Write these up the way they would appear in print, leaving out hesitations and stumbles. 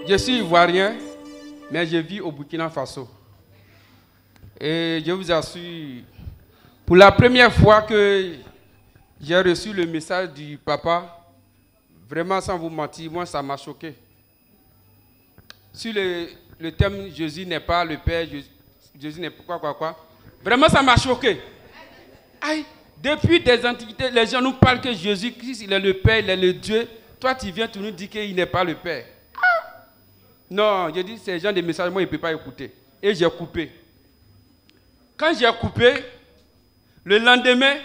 Je suis ivoirien, mais je vis au Burkina Faso. Et je vous assure, pour la première fois que j'ai reçu le message du papa, vraiment sans vous mentir, moi ça m'a choqué. Sur le thème Jésus n'est pas le Père, Jésus n'est pas quoi. Vraiment ça m'a choqué. Aïe, depuis des antiquités, les gens nous parlent que Jésus-Christ, il est le Père, il est le Dieu. Toi tu viens, tu nous dis qu'il n'est pas le Père. Non, je dis, ces gens de messages, moi, il ne peut pas écouter. Et j'ai coupé. Quand j'ai coupé, le lendemain,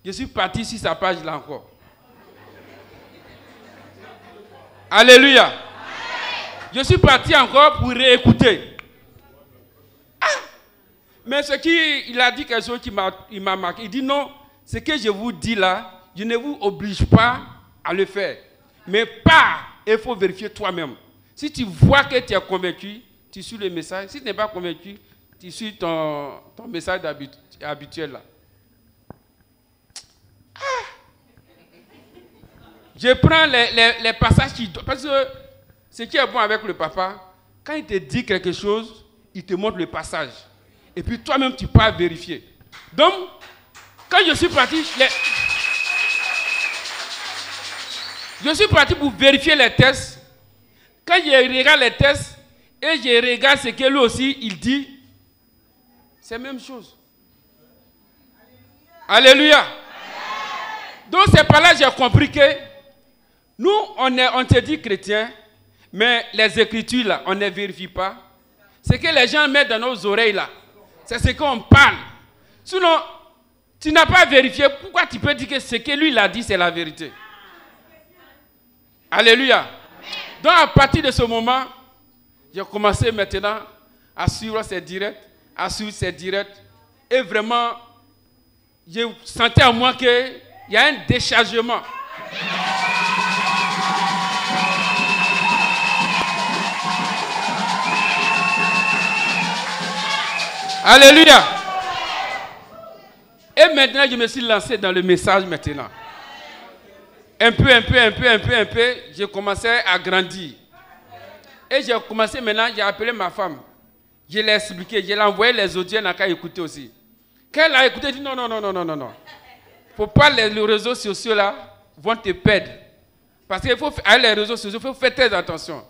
je suis parti sur sa page là encore. Alléluia. Je suis parti encore pour réécouter. Mais ce qu'il a dit quelque chose qui m'a marqué. Il dit non, ce que je vous dis là, je ne vous oblige pas à le faire. Mais il faut vérifier toi-même. Si tu vois que tu es convaincu, tu suis le message. Si tu n'es pas convaincu, tu suis ton message habituel là. Je prends les passages qui... Parce que ce qui est bon avec le papa, quand il te dit quelque chose, il te montre le passage. Et puis toi-même, tu peux vérifier. Donc, quand je suis parti... Je suis parti pour vérifier les tests. Quand je regarde les tests et je regarde ce que lui aussi, il dit, c'est la même chose. Alléluia. Donc c'est par là que j'ai compris que nous, on te dit chrétien, mais les écritures là, on ne vérifie pas. Ce que les gens mettent dans nos oreilles là, c'est ce qu'on parle. Sinon, tu n'as pas vérifié, pourquoi tu peux dire que ce que lui il a dit, c'est la vérité? Alléluia. Donc à partir de ce moment, j'ai commencé maintenant à suivre ces directs, et vraiment, je sentais en moi qu'il y a un déchargement. Alléluia. Et maintenant, je me suis lancé dans le message maintenant. Un peu, j'ai commencé à grandir. Et j'ai commencé maintenant, j'ai appelé ma femme. Je l'ai expliqué, je l'ai envoyé les audios, elle n'a qu'à écouter aussi. Quand elle a écouté, elle dit non. Faut pas les réseaux sociaux là vont te perdre. Parce qu'il faut, avec les réseaux sociaux, il faut faire très attention.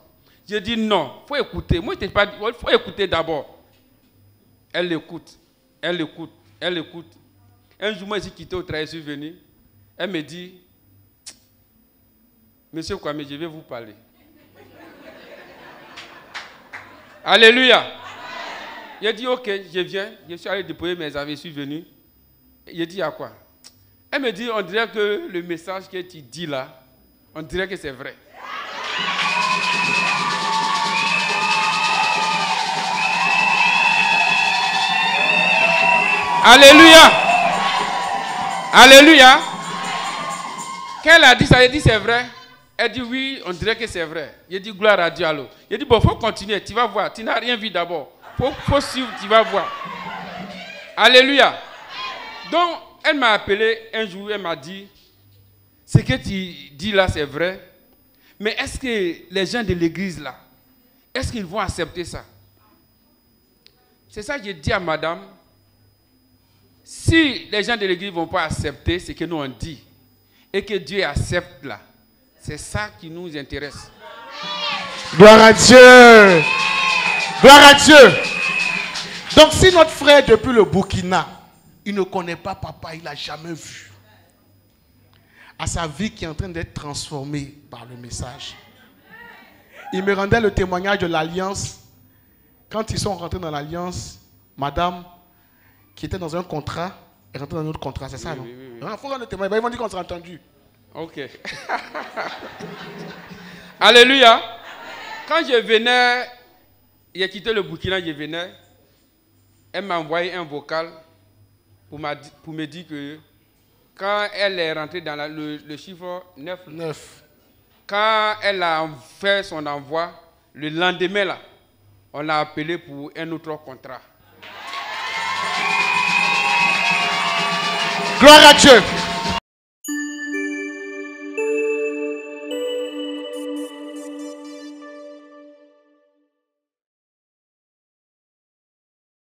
J'ai dit non, il faut écouter. Moi, je t'ai pas dit, il faut écouter d'abord. Elle écoute. Un jour, moi, j'ai quitté au travail, je suis venu. Elle me dit, Monsieur Kwame, je vais vous parler. Alléluia. J'ai dit, ok, je viens. Je suis allé déposer mes affaires, je suis venu. J'ai dit, à quoi? Elle me dit, on dirait que le message que tu dis là, on dirait que c'est vrai. Alléluia. Alléluia. Quand elle a dit ça, elle a dit c'est vrai. Elle dit oui, on dirait que c'est vrai. J'ai dit gloire à Dieu alors. J'ai dit bon, il faut continuer, tu vas voir. Tu n'as rien vu d'abord. Faut suivre, tu vas voir. Alléluia. Donc, elle m'a appelé un jour, elle m'a dit, ce que tu dis là, c'est vrai. Mais est-ce que les gens de l'église là, est-ce qu'ils vont accepter ça? C'est ça que j'ai dit à madame. Si les gens de l'église ne vont pas accepter ce que nous on dit, et que Dieu accepte là, c'est ça qui nous intéresse. Gloire à Dieu. Gloire à Dieu. Donc si notre frère depuis le Burkina, il ne connaît pas papa, il n'a jamais vu. À sa vie qui est en train d'être transformée par le message. Il me rendait le témoignage de l'alliance. Quand ils sont rentrés dans l'alliance, madame, qui était dans un contrat, est rentrée dans un autre contrat, c'est ça, non? Il faut rendre le témoignage. Ils vont dire qu'on s'est entendu. Ok. Alléluia. Quand je venais, j'ai quitté le Burkina, je venais, elle m'a envoyé un vocal pour me dire que quand elle est rentrée dans le chiffre 9, quand elle a fait son envoi, le lendemain, là, on l'a appelé pour un autre contrat. Gloire à Dieu.